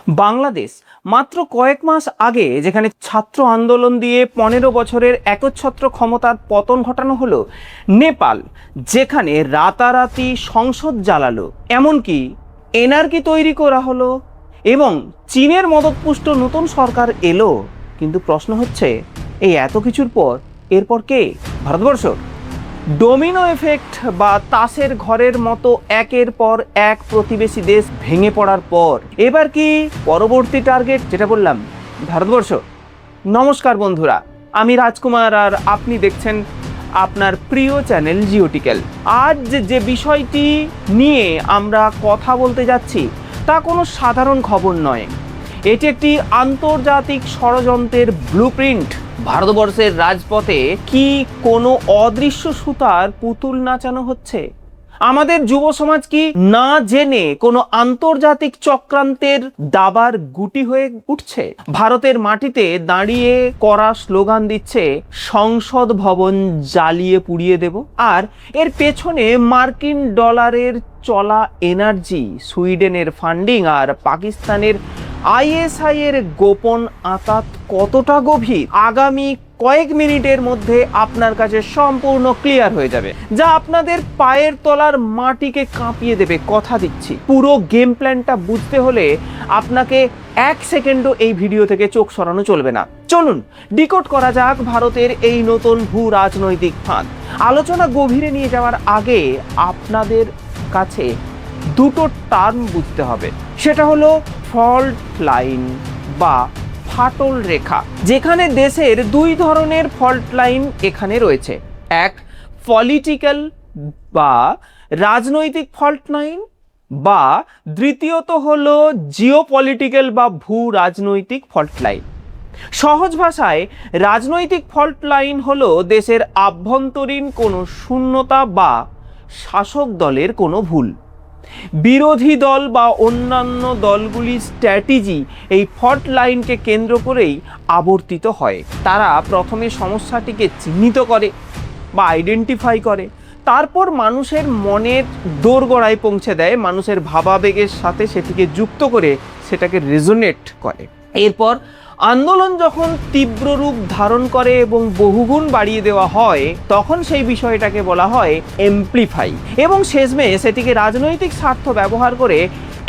বাংলাদেশ মাত্র কয়েক মাস আগে যেখানে ছাত্র আন্দোলন দিয়ে 15 বছরের একচ্ছত্র ক্ষমতার পতন ঘটানো হলো, নেপাল যেখানে রাতারাতি সংসদ জ্বালালো, এমনকি এনআরকি তৈরি করা হলো এবং চীনের মদতপুষ্ট নতুন সরকার এলো। কিন্তু প্রশ্ন হচ্ছে, এই এত কিছুর পর এরপর কে? ভারতবর্ষ। ডোমিনো এফেক্ট বা তাসের ঘরের মতো একের পর এক প্রতিবেশী দেশ ভেঙে পড়ার পর এবার কি পরবর্তী টার্গেট? যেটা বললাম, ভারতবর্ষ। নমস্কার বন্ধুরা, আমি রাজকুমার আর আপনি দেখছেন আপনার প্রিয় চ্যানেল জিওটিক্যাল। আজ যে বিষয়টি নিয়ে আমরা কথা বলতে যাচ্ছি তা কোনো সাধারণ খবর নয়। এটি একটি আন্তর্জাতিক ষড়যন্ত্রের ব্লুপ্রিন্ট। ভারতবর্ষের রাজপথে কি কোনো অদৃশ্য সুতার পুতুল নাচানো হচ্ছে? আমাদের যুব সমাজ কি না জেনে কোনো আন্তর্জাতিক চক্রান্তের দাবার গুটি হয়ে উঠছে? ভারতের মাটিতে দাঁড়িয়ে করা স্লোগান দিচ্ছে, সংসদ ভবন জ্বালিয়ে পুড়িয়ে দেব। আর এর পেছনে মার্কিন ডলারের চলা এনার্জি, সুইডেনের ফান্ডিং আর পাকিস্তানের আইএসআই এর গোপন আঁতাত কতটা গভীর, আগামী কয়েক মিনিটের মধ্যে আপনার কাছে সম্পূর্ণ ক্লিয়ার হয়ে যাবে, যা আপনাদের পায়ের তলার মাটিকে কাঁপিয়ে দেবে, কথা দিচ্ছি। পুরো গেম প্ল্যানটা বুঝতে হলে আপনাকে এক সেকেন্ডও এই ভিডিও থেকে চোখ সরানো চলবে না। চলুন ডিকোড করা যাক ভারতের এই নতুন ভূ রাজনৈতিক ফাঁদ। আলোচনা গভীরে নিয়ে যাওয়ার আগে আপনাদের কাছে দুটো টার্ম বুঝতে হবে। সেটা হলো ফল্ট লাইন বা ফাটল রেখা। যেখানে দেশের দুই ধরনের ফল্ট লাইন এখানে রয়েছে, এক পলিটিক্যাল বা রাজনৈতিক ফল্ট লাইন, বা দ্বিতীয়ত হলো জিওপলিটিক্যাল বা ভূ রাজনৈতিক ফল্ট লাইন। সহজ ভাষায় রাজনৈতিক ফল্ট লাইন হলো দেশের আভ্যন্তরীণ কোনো শূন্যতা বা শাসক দলের কোনো ভুল। বিরোধী দল বা অন্যান্য দলগুলির স্ট্র্যাটেজি এই ফল্ট লাইনকে কেন্দ্র করেই আবর্তিত হয়। তারা প্রথমে সমস্যাটিকে চিহ্নিত করে বা আইডেন্টিফাই করে, তারপর মানুষের মনের দোরগোড়ায় পৌঁছে দেয়, মানুষের ভাবাবেগের সাথে সেটিকে যুক্ত করে সেটাকে রেজোনেট করে। এরপর আন্দোলন যখন তীব্র রূপ ধারণ করে এবং বহুগুণ বাড়িয়ে দেওয়া হয়, তখন সেই বিষয়টাকে বলা হয় এমপ্লিফাই, এবং শেষমেশ সেটিকে রাজনৈতিক স্বার্থ ব্যবহার করে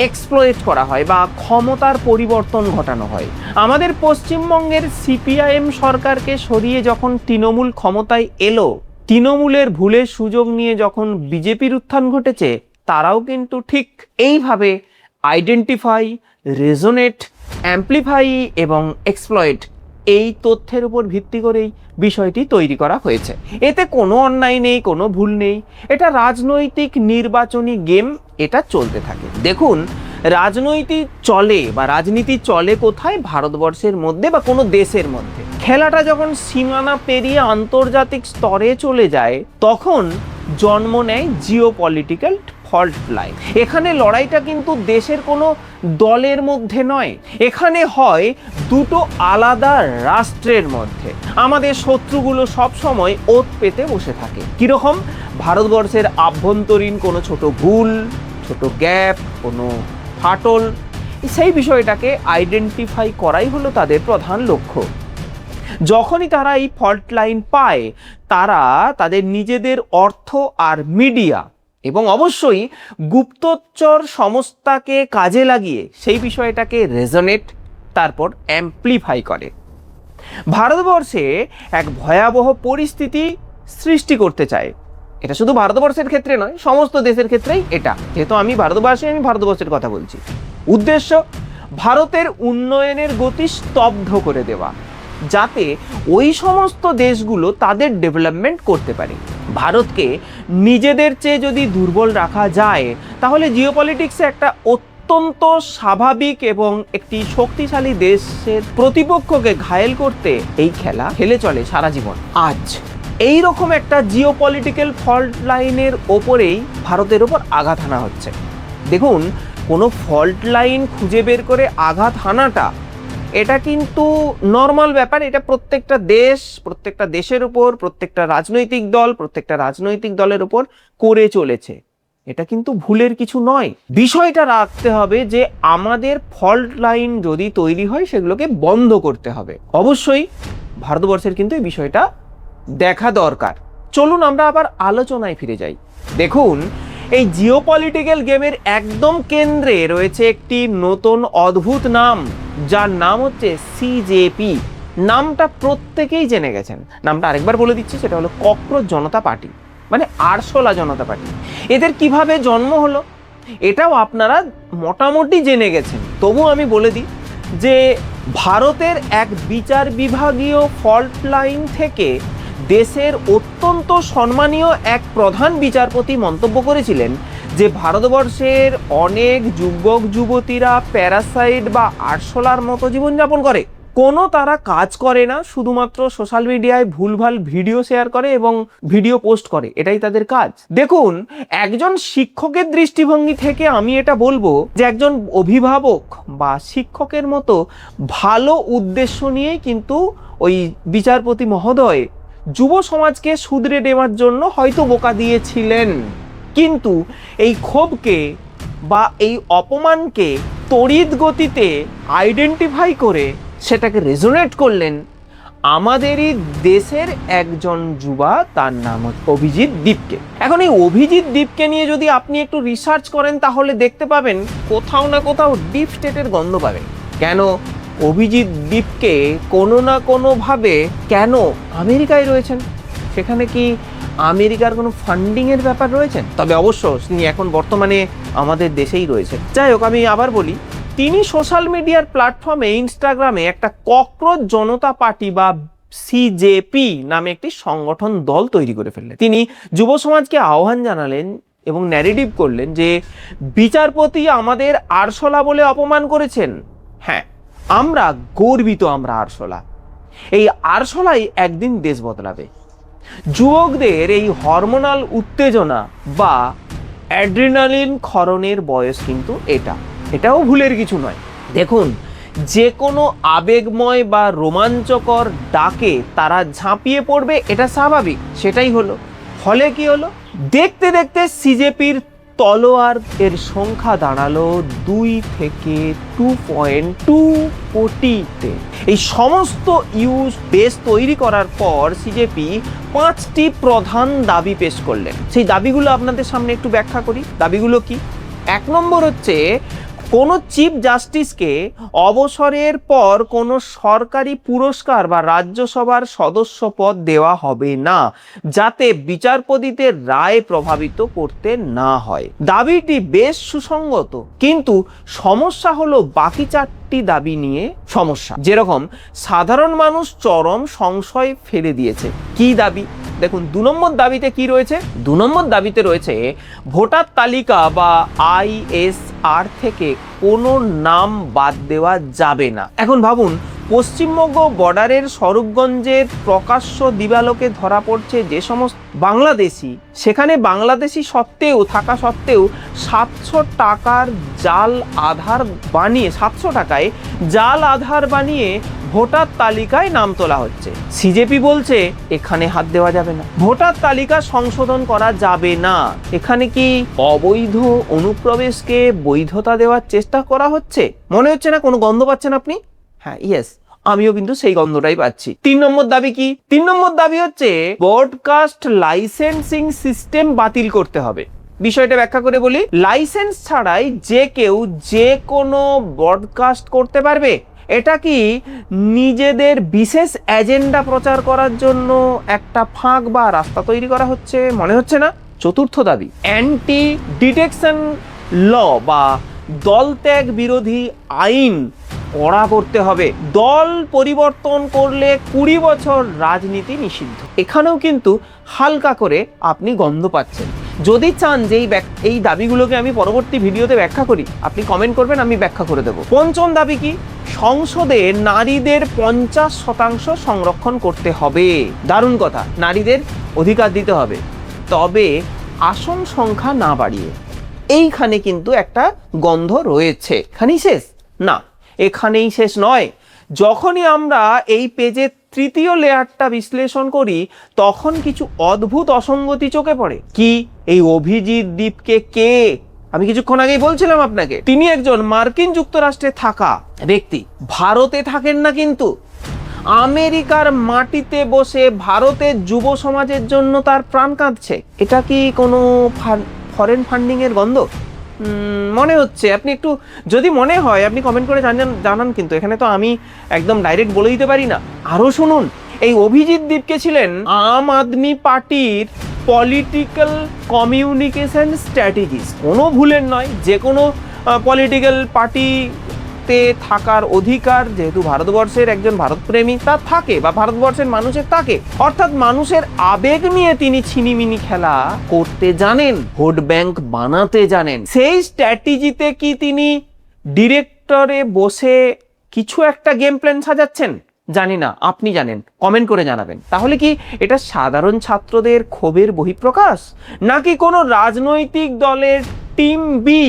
এক্সপ্লয়েট করা হয় বা ক্ষমতার পরিবর্তন ঘটানো হয়। আমাদের পশ্চিমবঙ্গের সিপিআইএম সরকারকে সরিয়ে যখন তৃণমূল ক্ষমতায় এলো, তৃণমূলের ভুলের সুযোগ নিয়ে যখন বিজেপির উত্থান ঘটেছে, তারাও কিন্তু ঠিক এইভাবে আইডেন্টিফাই, রেজোনেট, অ্যাম্প্লিফাই এবং এক্সপ্লয়েট, এই তথ্যের উপর ভিত্তি করেই বিষয়টি তৈরি করা হয়েছে। এতে কোনো অন্যায় নেই, কোনো ভুল নেই। এটা রাজনৈতিক নির্বাচনী গেম, এটা চলতে থাকে। দেখুন, রাজনীতি চলে কোথায়? ভারতবর্ষের মধ্যে বা কোনো দেশের মধ্যে। খেলাটা যখন সীমানা পেরিয়ে আন্তর্জাতিক স্তরে চলে যায়, তখন জন্ম নেয় জিওপলিটিক্যাল ফল্ট লাইন। এখানে লড়াইটা কিন্তু দেশের কোনো দলের মধ্যে নয়, এখানে হয় দুটো আলাদা রাষ্ট্রের মধ্যে। আমাদের শত্রুগুলো সব সময় ওত পেতে বসে থাকে। কিরকম? ভারতবর্ষের আভ্যন্তরীণ কোনো ছোট ভুল, ছোট গ্যাপ, কোনো ফাটল, সেই বিষয়টাকে আইডেন্টিফাই করাই হলো তাদের প্রধান লক্ষ্য। যখনই তারা এই ফল্ট লাইন পায়, তারা তাদের নিজেদের অর্থ আর মিডিয়া এবং অবশ্যই গুপ্তচর সংস্থাকে কাজে লাগিয়ে সেই বিষয়টাকে রেজোনেট, তারপর অ্যাম্প্লিফাই করে। ভারতবর্ষে এক ভয়াবহ পরিস্থিতি সৃষ্টি করতে চায়। এটা শুধু ভারতবর্ষের ক্ষেত্রে নয়, সমস্ত দেশের ক্ষেত্রেই এটা। যেহেতু আমি ভারতবাসী, আমি ভারতবর্ষের কথা বলছি। উদ্দেশ্য ভারতের উন্নয়নের গতি স্তব্ধ করে দেওয়া, যাতে ওই সমস্ত দেশগুলো তাদের ডেভেলপমেন্ট করতে পারে। ভারতকে নিজেদের চেয়ে যদি দুর্বল রাখা যায়, তাহলে জিওপলিটিক্সে একটা অত্যন্ত স্বাভাবিক এবং একটি শক্তিশালী দেশের প্রতিপক্ষকে ঘায়েল করতে এই খেলা খেলে চলে সারা জীবন। আজ এই রকম একটা জিওপলিটিক্যাল ফল্ট লাইনের ওপরেই ভারতের ওপর আঘাত হানা হচ্ছে। দেখুন, কোনো ফল্ট লাইন খুঁজে বের করে আঘাত হানাটা, এটা কিন্তু নর্মাল ব্যাপার। এটা প্রত্যেকটা দেশের উপর, প্রত্যেকটা রাজনৈতিক দলের উপর করে চলেছে। এটা কিন্তু ভুলের কিছু নয়। বিষয়টা রাখতে হবে যে আমাদের ফল্ট লাইন যদি তৈরি হয় সেগুলোকে বন্ধ করতে হবে। অবশ্যই ভারতবর্ষের কিন্তু এই বিষয়টা দেখা দরকার। চলুন আমরা আবার আলোচনায় ফিরে যাই। দেখুন, এই জিওপলিটিক্যাল গেমের একদম কেন্দ্রে রয়েছে একটি নতুন অদ্ভুত নাম, যার নাম হচ্ছে সিজেপি। নামটা প্রত্যেকেই জেনে গেছেন। নামটা আরেকবার বলে দিচ্ছি, সেটা হলো ককরোচ জনতা পার্টি, মানে আরশোলা জনতা পার্টি। এদের কিভাবে জন্ম হলো এটাও আপনারা মোটামুটি জেনে গেছেন, তবু আমি বলে দিই যে ভারতের এক বিচার বিভাগীয় ফল্ট লাইন থেকে দেশের অত্যন্ত সম্মানীয় এক প্রধান বিচারপতি মন্তব্য করেছিলেন যে ভারতবর্ষের অনেক যুবক যুবতীরা প্যারাসাইট বা আরশোলার মতো জীবনযাপন করে। কোনো তারা কাজ করে না, শুধুমাত্র সোশ্যাল মিডিয়ায় ভুলভাল ভিডিও শেয়ার করে এবং ভিডিও পোস্ট করে, এটাই তাদের কাজ। দেখুন, একজন শিক্ষকের দৃষ্টিভঙ্গি থেকে আমি এটা বলবো যে একজন অভিভাবক বা শিক্ষকের মতো ভালো উদ্দেশ্য নিয়েই কিন্তু ওই বিচারপতি মহোদয় যুব সমাজকে শুধরে দেওয়ার জন্য হয়তো বোকা দিয়েছিলেন, কিন্তু এই ক্ষোভকে বা এই অপমানকে তড়িৎ গতিতে আইডেন্টিফাই করে সেটাকে রেজোনেট করলেন আমাদেরই দেশের একজন যুবা, তার নাম হচ্ছে অভিজিৎ দীপকে। এখন এই অভিজিৎ দীপকে নিয়ে যদি আপনি একটু রিসার্চ করেন তাহলে দেখতে পাবেন কোথাও না কোথাও ডিপ স্টেটের গন্ধ পাবেন। কেন অভিজিৎ দীপকে কোনো না কোনোভাবে কেন আমেরিকায় রয়েছেন? সেখানে কি আমেরিকার কোনো ফান্ডিংয়ের ব্যাপার রয়েছেন? তবে অবশ্য তিনি এখন বর্তমানে আমাদের দেশেই রয়েছেন। যাই হোক, আমি আবার বলি, তিনি সোশ্যাল মিডিয়ার প্ল্যাটফর্মে ইনস্টাগ্রামে একটা ককরোচ জনতা পার্টি বা সিজেপি নামে একটি সংগঠন দল তৈরি করে ফেললেন। তিনি যুব সমাজকে আহ্বান জানালেন এবং ন্যারেটিভ করলেন যে বিচারপতি আমাদের আরশোলা বলে অপমান করেছেন। হ্যাঁ, আমরা গর্বিত, আমরা আরশোলা। এই আরশোলাই একদিন দেশ বদলাবে। যুবকদের এই হরমোনাল উত্তেজনা বা অ্যাড্রিনালিন ক্ষরণের বয়স কিন্তু এটাও ভুলের কিছু নয়। দেখুন, যে কোনো আবেগময় বা রোমাঞ্চকর ডাকে তারা ঝাঁপিয়ে পড়বে, এটা স্বাভাবিক। সেটাই হলো। ফলে কি হলো, দেখতে দেখতে সিজেপির তলোয়ার এর সংখ্যা দাঁড়ালো 2 থেকে 2.2 কোটিতে। এই সমস্ত ইউজ বেস তৈরি করার পর সিজেপি 5টি প্রধান দাবি পেশ করলেন। সেই দাবিগুলো আপনাদের সামনে একটু ব্যাখ্যা করি। দাবিগুলো কি? 1 নম্বর হচ্ছে, কোনো চিফ জাস্টিসকে অবসরের পর কোনো সরকারি পুরস্কার বা রাজ্যসভার সদস্য পদ দেওয়া হবে না, যাতে বিচারপতিদের রায় প্রভাবিত করতে না হয়। দাবিটি বেশ সুসংগত, কিন্তু সমস্যা হলো বাকি 4টি দাবি নিয়ে সমস্যা। যেরকম সাধারণ মানুষ চরম সংশয় ফেলে দিয়েছে। কি দাবি? দেখুন, 2 নম্বর দাবিতে কি রয়েছে? 2 নম্বর দাবিতে রয়েছে ভোটার তালিকা বা ISR থেকে কোনো নাম বাদ দেওয়া যাবে না। এখন ভাবুন, পশ্চিমবঙ্গ বর্ডারের স্বরূপগঞ্জের প্রকাশ্য দিবালোকে ধরা পড়ছে যে সমস্ত বাংলাদেশি, সেখানে বাংলাদেশি থাকা সত্ত্বেও 700 টাকার জাল আধার বানিয়ে 700 টাকায় জাল আধার বানিয়ে ভোটার তালিকায় নাম তোলা হচ্ছে। সিজেপি বলছে এখানে হাত দেওয়া যাবে না, ভোটার তালিকা সংশোধন করা যাবে না। এখানে কি অবৈধ অনুপ্রবেশকে বৈধতা দেওয়ার চেষ্টা করা হচ্ছে? মনে হচ্ছে না? কোনো গন্ধ পাচ্ছেন আপনি? হ্যাঁ, ইয়েস, আমিও কিন্তু সেই গন্ধটাই পাচ্ছি। 3 নম্বর দাবি কি? 3 নম্বর দাবি হচ্ছে ব্রডকাস্ট লাইসেন্সিং সিস্টেম বাতিল করতে হবে। বিষয়টা ব্যাখ্যা করে বলি। লাইসেন্স ছাড়াই যে কেউ যে কোনো ব্রডকাস্ট করতে পারবে। এটা কি নিজেদের বিশেষ এজেন্ডা প্রচার করার জন্য একটা ফাঁক বা রাস্তা তৈরি করা হচ্ছে? মনে হচ্ছে না? 4র্থ দাবি, অ্যান্টি ডিটেকশন ল বা দল ত্যাগ বিরোধী আইন কড়া করতে হবে। দল পরিবর্তন করলে 20 বছর রাজনীতি নিষিদ্ধ। এখানেও কিন্তু হালকা করে আপনি গন্ধ পাচ্ছেন। যদি চান যে এই দাবিগুলোকে আমি পরবর্তী ভিডিওতে ব্যাখ্যা করি, আপনি কমেন্ট করবেন, আমি ব্যাখ্যা করে দেব। 5ম দাবি কি? সংসদে নারীদের 50% সংরক্ষণ করতে হবে। দারুণ কথা, নারীদের অধিকার দিতে হবে, তবে আসন সংখ্যা না বাড়িয়ে। এইখানে কিন্তু একটা গন্ধ রয়েছে। এখানেই শেষ না, এখানেই শেষ নয়। যখনই আমরা এই পেজের তৃতীয় লেয়ারটা বিশ্লেষণ করি তখন কিছু অদ্ভুত অসঙ্গতি চোখে পড়ে। কি এই অভিজিৎ দীপকে কে? আমি কিছুক্ষণ আগেই বলছিলাম আপনাকে, তিনি একজন মার্কিন যুক্তরাষ্ট্রে থাকা ব্যক্তি, ভারতে থাকেন না, কিন্তু আমেরিকার মাটিতে বসে ভারতের যুব সমাজের জন্য তার প্রাণ কাঁদছে। এটা কি কোনো ফরেন ফান্ডিং এর গন্ধ? মনে হচ্ছে। আপনি একটু, যদি মনে হয় আপনি কমেন্ট করে জানান, কিন্তু এখানে তো আমি একদম ডাইরেক্ট বলে দিতে পারি না। আরও শুনুন, এই অভিজিৎ দীপকে ছিলেন আম আদমি পার্টির পলিটিক্যাল কমিউনিকেশন স্ট্র্যাটেজিস্ট। কোনো ভুলের নয়, যে কোনো পলিটিক্যাল পার্টিতে থাকার অধিকার যেহেতু ভারতবর্ষের একজন ভারতপ্রেমী তার থাকে, বা ভারতবর্ষের মানুষের থাকে, অর্থাৎ মানুষের আবেগ নিয়ে তিনি ছিনিমিনি খেলা করতে জানেন, ভোট ব্যাংক বানাতে জানেন। সেই স্ট্র্যাটেজিতে কি তিনি ডিরেক্টরে বসে কিছু একটা গেম প্ল্যান সাজাচ্ছেন? জানি না, আপনি জানেন, কমেন্ট করে জানাবেন। তাহলে কি এটা সাধারণ ছাত্রদের ক্ষোভের বহিঃপ্রকাশ, নাকি কোনো রাজনৈতিক দলের টিম বি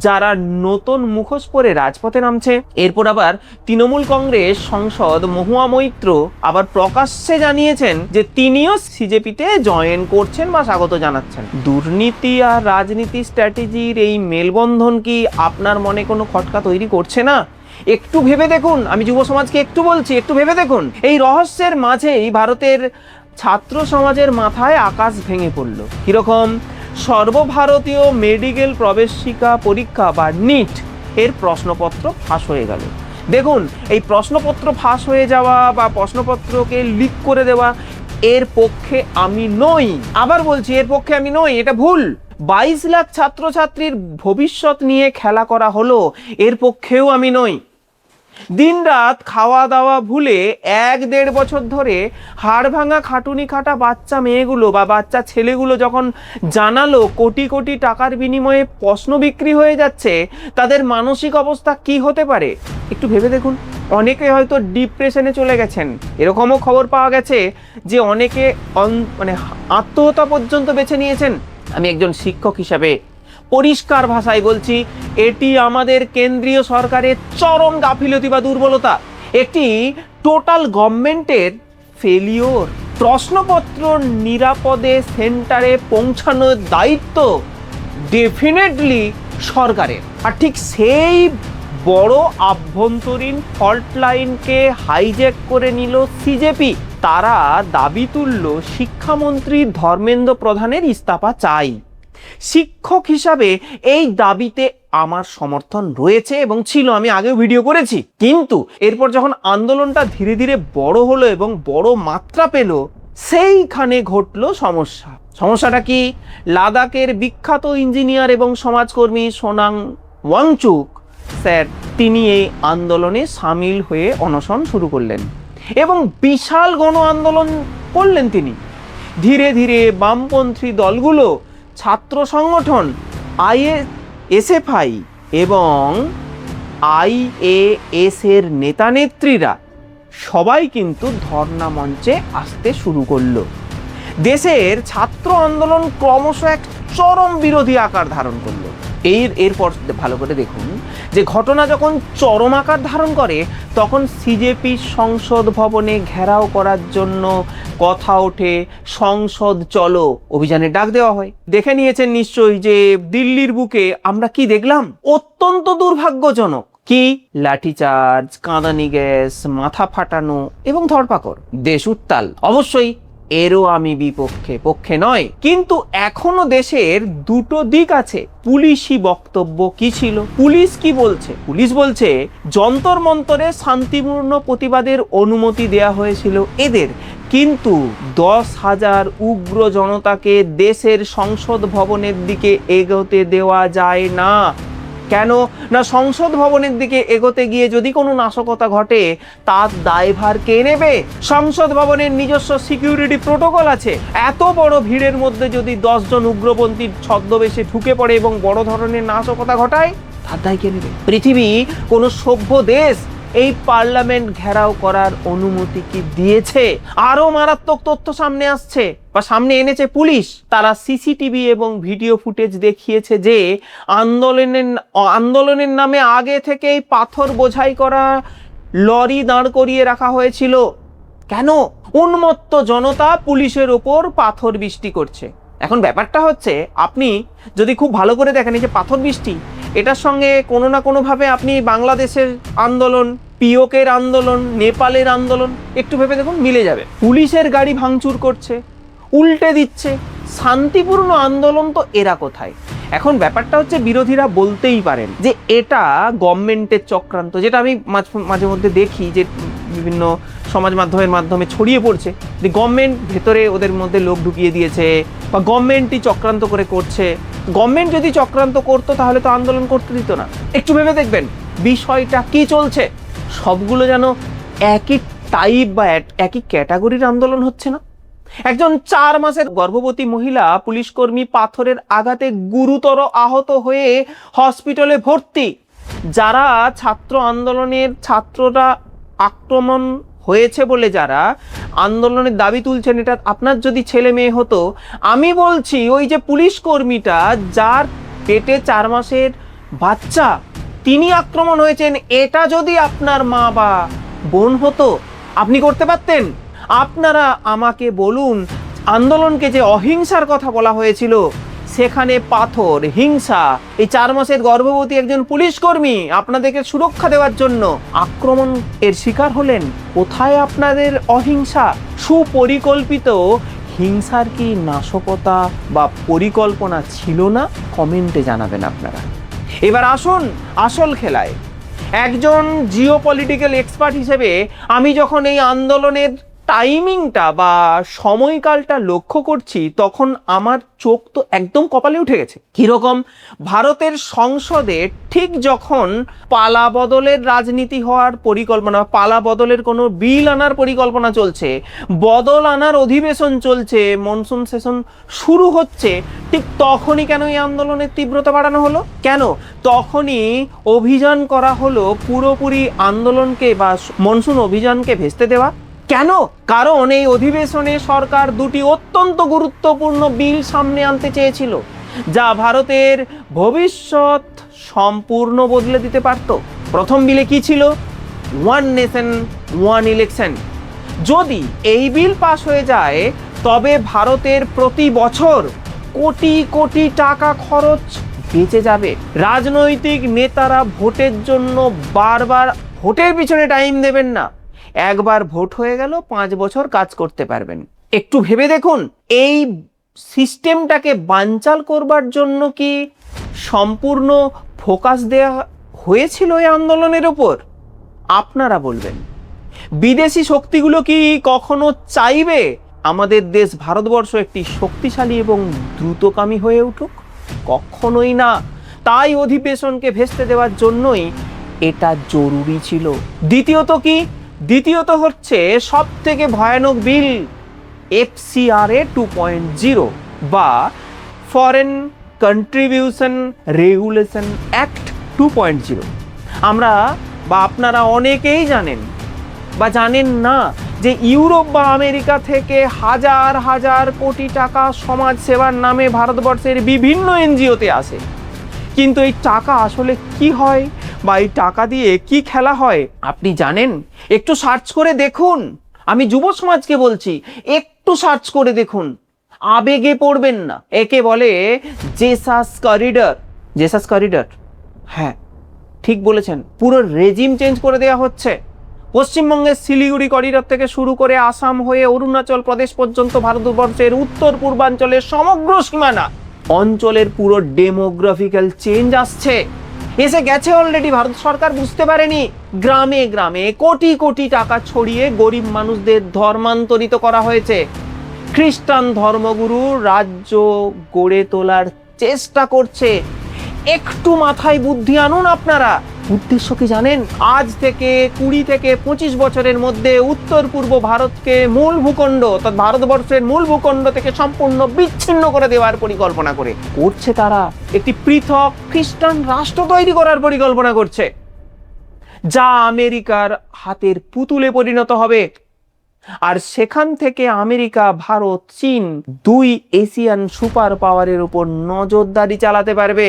যারা নতুন মুখোশ পরে রাজপথে নামছে? এরপর আবার তৃণমূল কংগ্রেস সাংসদ মহুয়া মৈত্র আবার প্রকাশ্যে জানিয়েছেন যে তিনিও সিজেপিতে জয়েন করছেন বা স্বাগত জানাচ্ছেন। দুর্নীতি আর রাজনীতি স্ট্র্যাটেজির এই মেলবন্ধন কি আপনার মনে কোনো খটকা তৈরি করছে না? একটু ভেবে দেখুন, আমি যুব সমাজকে একটু বলছি, একটু ভেবে দেখুন। এই রহস্যের মাঝেই ভারতের ছাত্র সমাজের মাথায় আকাশ ভেঙে পড়ল। কিরকম? সর্বভারতীয় মেডিকেল প্রবেশিকা পরীক্ষা বা নিট এর প্রশ্নপত্র ফাঁস হয়ে গেল। দেখুন, এই প্রশ্নপত্র ফাঁস হয়ে যাওয়া বা প্রশ্নপত্রকে লিক করে দেওয়া, এর পক্ষে আমি নই। আবার বলছি, এর পক্ষে আমি নই, এটা ভুল। 22 লাখ ছাত্রছাত্রীর ভবিষ্যৎ নিয়ে খেলা করা হলো, এর পক্ষেও আমি নই। দিনরাত খাওয়া দাওয়া ভুলে 1-1.5 বছর ধরে হাড় ভাঙা খাটুনি খাটা বাচ্চা মেয়েগুলো বা বাচ্চা ছেলেগুলো যখন জানালো কোটি কোটি টাকার বিনিময়ে প্রশ্ন বিক্রি হয়ে যাচ্ছে, তাদের মানসিক অবস্থা কি হতে পারে একটু ভেবে দেখুন। অনেকে হয়তো ডিপ্রেশনে চলে গেছেন, এরকমও খবর পাওয়া গেছে যে অনেকে মানে আত্মহত্যা পর্যন্ত বেছে নিয়েছেন। আমি একজন শিক্ষক হিসাবে পরিষ্কার ভাষায় বলছি, এটি আমাদের কেন্দ্রীয় সরকারের চরম গাফিলতি বা দুর্বলতা, একটি টোটাল গভর্নমেন্টের ফেলিওর। প্রশ্নপত্র নিরাপদে সেন্টারে পৌঁছানোর দায়িত্ব ডেফিনেটলি সরকারের, আর ঠিক সেই বড় আভ্যন্তরীণ ফল্ট লাইনকে হাইজ্যাক করে নিল সিজেপি। তারা দাবি তুলল শিক্ষামন্ত্রী ধর্মেন্দ্র প্রধানের ইস্তফা চাই। শিক্ষক হিসাবে এই দাবিতে আমার সমর্থন রয়েছে এবং ছিল, আমি আগেও ভিডিও করেছি। কিন্তু এরপর যখন আন্দোলনটা ধীরে ধীরে বড় হলো এবং বড় মাত্রা পেল, সেইখানে ঘটলো সমস্যা। সমস্যাটা কি? লাদাখের বিখ্যাত ইঞ্জিনিয়ার এবং সমাজকর্মী সোনাং ওয়াংচুক স্যার, তিনি এই আন্দোলনে সামিল হয়ে অনশন শুরু করলেন এবং বিশাল গণ আন্দোলন করলেন তিনি। ধীরে ধীরে বামপন্থী দলগুলো, ছাত্র সংগঠন, এসএফআই এবং আইএএস এর নেতা নেত্রীরা সবাই কিন্তু ধর্ণা মঞ্চে আসতে শুরু করলো। দেশের ছাত্র আন্দোলন ক্রমশ এক চরম বিরোধী আকার ধারণ করলো। এরপর ভালো করে দেখুন যে ঘটনা যখন চরম আকার ধারণ করে, তখন সিজেপি সংসদ ভবনে ঘেরাও করার জন্য কথা ওঠে, সংসদ চলো অভিযানে ডাক দেওয়া হয়। দেখে নিয়েছেন নিশ্চয়ই যে দিল্লির বুকে আমরা কি দেখলাম, অত্যন্ত দুর্ভাগ্যজনক। কি? লাঠিচার্জ, কাঁদানি গ্যাস, মাথা ফাটানো এবং ধরপাকড়, দেশ উত্তাল। অবশ্যই এরও আমি পক্ষে নয়, কিন্তু এখনো দেশের দুটো দিক আছে। পুলিশি বক্তব্য কি ছিল? পুলিশ কি বলছে? পুলিশ বলছে যন্তর মন্তরে শান্তিপূর্ণ প্রতিবাদের অনুমতি দেয়া হয়েছিল এদের, কিন্তু 10,000 উগ্র জনতাকে দেশের সংসদ ভবনের দিকে এগোতে দেওয়া যায় না। কেন না, সংসদ ভবনের দিকে এগোতে গিয়ে যদি কোনো নাশকতা ঘটে, তার দায়ভার কে নেবে? সংসদ ভবনের নিজস্ব সিকিউরিটি প্রোটোকল আছে। এত বড় ভিড়ের মধ্যে যদি 10 জন উগ্রপন্থী ছদ্মবেশে ঢুকে পড়ে এবং বড় ধরনের নাশকতা ঘটায়, তার দায় কে নেবে? পৃথিবী কোনো সভ্য দেশ এই পার্লামেন্ট ঘেরাও করার অনুমতি কি দিয়েছে? আরো মারাত্মক তথ্য সামনে আসছে বা সামনে এনেছে পুলিশ। তারা সিসিটিভি এবং ভিডিও ফুটেজ দেখিয়েছে যে আন্দোলনের নামে আগে থেকেই পাথর বোঝাই করা লরি দাঁড় করিয়ে রাখা হয়েছিল। কেন? উন্মত্ত জনতা পুলিশের ওপর পাথর বৃষ্টি করছে। এখন ব্যাপারটা হচ্ছে, আপনি যদি খুব ভালো করে দেখেন, এই যে পাথর বৃষ্টি, এটার সঙ্গে কোনো না কোনোভাবে আপনি বাংলাদেশের আন্দোলন, পিওকের আন্দোলন, নেপালের আন্দোলন একটু ভেবে দেখুন, মিলে যাবে। পুলিশের গাড়ি ভাঙচুর করছে, উল্টে দিচ্ছে, শান্তিপূর্ণ আন্দোলন তো এরা কোথায়? এখন ব্যাপারটা হচ্ছে, বিরোধীরা বলতেই পারেন যে এটা গভর্নমেন্টের চক্রান্ত, যেটা আমি মাঝে মধ্যে দেখি যে বিভিন্ন সমাজ মাধ্যমের মাধ্যমে ছড়িয়ে পড়ছে যে গভর্নমেন্ট ভেতরে ওদের মধ্যে লোক ঢুকিয়ে দিয়েছে বা গভর্নমেন্টই চক্রান্ত করে করছে। গভর্নমেন্ট যদি চক্রান্ত করতো তাহলে তো আন্দোলন করতে দিত না। একটু ভেবে দেখবেন বিষয়টা কি চলছে। সবগুলো যেন একই টাইপ বা একই ক্যাটাগরির আন্দোলন হচ্ছে না। একজন 4 মাসের গর্ভবতী মহিলা পুলিশকর্মী পাথরের আঘাতে গুরুতর আহত হয়ে হসপিটালে ভর্তি। যারা ছাত্র আন্দোলনের ছাত্ররা আক্রমণ হয়েছে বলে যারা আন্দোলনের দাবি তুলছেন, এটা আপনার যদি ছেলে মেয়ে হতো, আমি বলছি ওই যে পুলিশ কর্মীটা যার পেটে 4 মাসের বাচ্চা, তিনি আক্রমণ হয়েছেন, এটা যদি আপনার মা বা বোন হতো, আপনি করতে পারতেন? আপনারা আমাকে বলুন, আন্দোলনকে যে অহিংসার কথা বলা হয়েছিল, সেখানে পাথর, হিংসা, এই 4 মাসের গর্ভবতী একজন পুলিশ কর্মী আপনাদেরকে সুরক্ষা দেওয়ার জন্য আক্রমণ এর শিকার হলেন। কোথায় আপনাদের অহিংসা? সুপরিকল্পিত হিংসার কি নাশকতা বা পরিকল্পনা ছিল না? কমেন্টে জানাবেন আপনারা। এবার আসুন আসল খেলায়। একজন জিওপলিটিক্যাল এক্সপার্ট হিসেবে আমি যখন এই আন্দোলনের টাইমিংটা বা সময়কালটা লক্ষ্য করছি, তখন আমার চোখ তো একদম কপালে উঠে গেছে। কিরকম? ভারতের সংসদে ঠিক যখন পালা বদলের রাজনীতি হওয়ার পরিকল্পনা, পালা বদলের কোনো বিল আনার পরিকল্পনা চলছে, বদল আনার অধিবেশন চলছে, মনসুন সেশন শুরু হচ্ছে, ঠিক তখনই কেন এই আন্দোলনের তীব্রতা বাড়ানো হলো? কেন তখনই অভিযান করা হলো পুরোপুরি আন্দোলনকে বা মনসুন অভিযানকে ভেস্তে দেওয়া? কেন? কারণ এই অধিবেশনে সরকার 2টি অত্যন্ত গুরুত্বপূর্ণ বিল সামনে আনতে চেয়েছিল, যা ভারতের ভবিষ্যৎ সম্পূর্ণ বদলে দিতে পারত। প্রথম বিলে কি ছিল? One nation one election. যদি এই বিল পাস হয়ে যায়, তবে ভারতের প্রতি বছর কোটি কোটি টাকা খরচ বেঁচে যাবে। রাজনৈতিক নেতারা ভোটের জন্য বারবার ভোটের পিছনে টাইম দেবেন না। একবার ভোট হয়ে গেল, 5 বছর কাজ করতে পারবেন। একটু ভেবে দেখুন, এই সিস্টেমটাকে বানচাল করবার জন্য কি সম্পূর্ণ ফোকাস দেওয়া হয়েছিল এই আন্দোলনের ওপর? আপনারা বলবেন। বিদেশি শক্তিগুলো কি কখনো চাইবে আমাদের দেশ ভারতবর্ষ একটি শক্তিশালী এবং দ্রুতগামী হয়ে উঠুক? কখনোই না। তাই অধিবেশনকে ভেস্তে দেওয়ার জন্যই এটা জরুরি ছিল। দ্বিতীয়ত হচ্ছে সব থেকে ভয়ানক বিল, FCRA 2.0 বা ফরেন কন্ট্রিবিউশন রেগুলেশন অ্যাক্ট 2.0। আমরা বা আপনারা অনেকেই জানেন বা জানেন না যে ইউরোপ বা আমেরিকা থেকে হাজার হাজার কোটি টাকা সমাজ সেবার নামে ভারতবর্ষের বিভিন্ন এনজিওতে আসে। কিন্তু এই টাকা আসলে কি হয় বা এই টাকা দিয়ে কি খেলা হয় আপনি জানেন? একটু সার্চ করে দেখুন। আমি যুব সমাজকে বলছি, একটু সার্চ করে দেখুন, আবেগে পড়বেন না। একে বলে জেসাস করিডর। জেসাস করিডর, হ্যাঁ ঠিক বলেছেন, পুরো রেজিম চেঞ্জ করে দেওয়া হচ্ছে। পশ্চিমবঙ্গের শিলিগুড়ি করিডর থেকে শুরু করে আসাম হয়ে অরুণাচল প্রদেশ পর্যন্ত ভারতবর্ষের উত্তর পূর্বাঞ্চলের সমগ্র সীমানা অঞ্চলের পুরো ডেমোগ্রাফিক্যাল চেঞ্জ আসছে, এসে গেছে অলরেডি। ভারত সরকার বুঝতে পারেনি। গ্রামে গ্রামে কোটি কোটি টাকা ছড়িয়ে গরিব মানুষদের ধর্মান্তরিত করা হয়েছে। খ্রিস্টান ধর্মগুরু রাজ্য গড়ে তোলার চেষ্টা করছে। একটু মাথায় বুদ্ধি আনুন আপনারা। উদ্দেশ্য কি জানেন? আজ থেকে 20 থেকে 25 বছরের মধ্যে উত্তর পূর্ব ভারতকে মূল ভূখণ্ড অর্থাৎ ভারতবর্ষের মূল ভূখণ্ড থেকে সম্পূর্ণ বিচ্ছিন্ন করে দেওয়ার পরিকল্পনা করছে তারা। একটি পৃথক খ্রিস্টান রাষ্ট্র তৈরি করার পরিকল্পনা করছে, যা আমেরিকার হাতের পুতুলে পরিণত হবে। আর সেখান থেকে আমেরিকা, ভারত, চীন 2 এশিয়ান সুপার পাওয়ারের উপর নজরদারি চালাতে পারবে।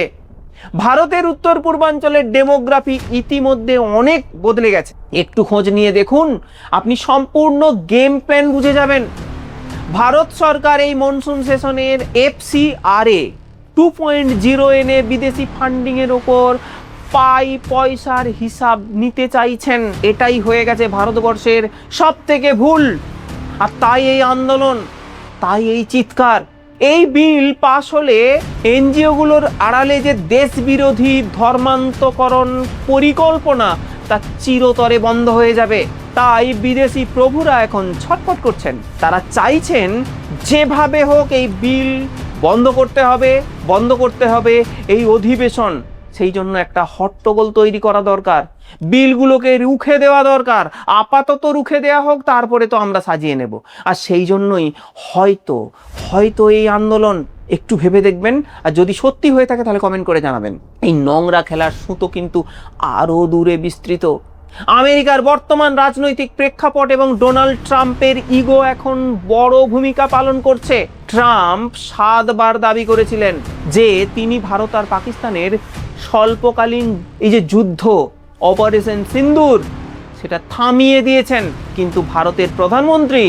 ভারতের উত্তর পূর্বাঞ্চলের ডেমোগ্রাফি ইতিমধ্যে অনেক বদলে গেছে। একটু খোঁজ নিয়ে দেখুন, আপনি সম্পূর্ণ গেম প্ল্যান বুঝে যাবেন। ভারত সরকার এই মনসুন সেশনের FCRA 2.0 এনে বিদেশি ফান্ডিংয়ের ওপর পয়সার হিসাব নিতে চাইছেন। এটাই হয়ে গেছে ভারতবর্ষের সব থেকে ভুল। আর তাই এই আন্দোলন, তাই এই চিৎকার। এই বিল পাশ হলে এনজিওগুলোর আড়ালে যে দেশবিরোধী ধর্মান্তকরণ পরিকল্পনা তা চিরতরে বন্ধ হয়ে যাবে। তাই বিদেশি প্রভুরা এখন ছটফট করছেন। তারা চাইছেন যেভাবে হোক এই বিল বন্ধ করতে হবে এই অধিবেশন। সেই জন্য একটা হট্টগোল তৈরি করা দরকার, বিলগুলোকে রুখে দেওয়া দরকার। আপাতত রুখে দেওয়া হোক, তারপরে তো আমরা সাজিয়ে নেব। আর সেই জন্যই হয়তো এই আন্দোলন একটু ভেবে দেখবেন। আর যদি সত্যি হয়ে থাকে তাহলে কমেন্ট করে জানাবেন। এই নোংরা খেলার সুতো কিন্তু আরও দূরে বিস্তৃত। আমেরিকার বর্তমান রাজনৈতিক প্রেক্ষাপট এবং ডোনাল্ড ট্রাম্পের ইগো এখন বড় ভূমিকা পালন করছে। ট্রাম্প 7 বার দাবি করেছিলেন যে তিনি ভারত আর পাকিস্তানের স্বল্পকালীন এই যে যুদ্ধ অপারেশন সিন্দুর সেটা থামিয়ে দিয়েছেন। কিন্তু ভারতের প্রধানমন্ত্রী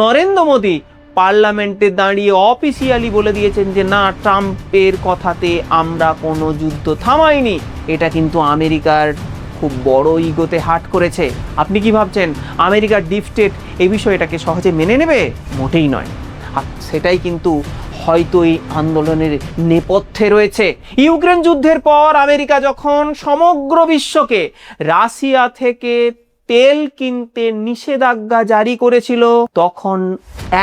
নরেন্দ্র মোদী পার্লামেন্টে দাঁড়িয়ে অফিসিয়ালি বলে দিয়েছেন যে না, ট্রাম্পের কথাতে আমরা কোনো যুদ্ধ থামাইনি। এটা কিন্তু আমেরিকার খুব বড় ইগোতে হার্ট করেছে। আপনি কি ভাবছেন আমেরিকার ডিপ স্টেট এই বিষয়টাকে সহজে মেনে নেবে? মোটেই নয়। আর সেটাই কিন্তু হয়তো এই আন্দোলনের নেপথ্যে রয়েছে। ইউক্রেন যুদ্ধের পর আমেরিকা যখন সমগ্র বিশ্বকে রাশিয়া থেকে তেল কিনতে নিষেধাজ্ঞা জারি করেছিল, তখন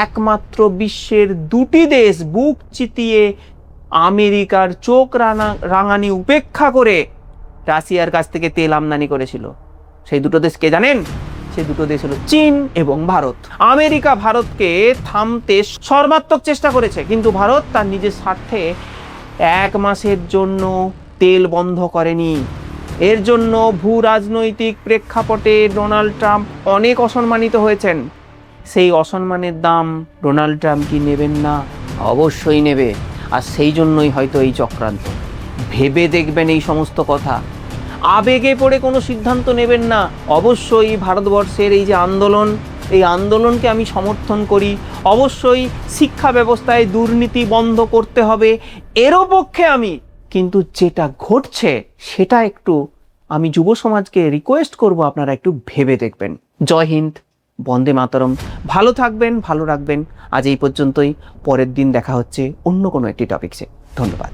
একমাত্র বিশ্বের 2টি দেশ বুক চিতিয়ে আমেরিকার চোখ রাঙানি উপেক্ষা করে রাশিয়ার কাছ থেকে তেল আমদানি করেছিল। সেই দুটো দেশ কে জানেন? সেই দুটো দেশ হলো চীন এবং ভারত। আমেরিকা ভারতকে থামতে সর্বাত্মক চেষ্টা করেছে, কিন্তু ভারত তার নিজের স্বার্থে 1 মাসের জন্য তেল বন্ধ করেনি। এর জন্য ভূ রাজনৈতিক প্রেক্ষাপটে ডোনাল্ড ট্রাম্প অনেক অসম্মানিত হয়েছেন। সেই অসম্মানের দাম ডোনাল্ড ট্রাম্প কি নেবেন না? অবশ্যই নেবে। আর সেই জন্যই হয়তো এই চক্রান্ত। ভেবে দেখবেন এই সমস্ত কথা, আবেগে পড়ে কোনো সিদ্ধান্ত নেবেন না। অবশ্যই ভারতবর্ষের এই যে আন্দোলন, এই আন্দোলনকে আমি সমর্থন করি। অবশ্যই শিক্ষা ব্যবস্থায় দুর্নীতি বন্ধ করতে হবে, এরও পক্ষে আমি। কিন্তু যেটা ঘটছে সেটা একটু আমি যুব সমাজকে রিকোয়েস্ট করব আপনারা একটু ভেবে দেখবেন। জয় হিন্দ, বন্দে মাতরম। ভালো থাকবেন, ভালো রাখবেন। আজ এই পর্যন্তই। পরের দিন দেখা হচ্ছে অন্য কোনো একটি টপিকসে। ধন্যবাদ।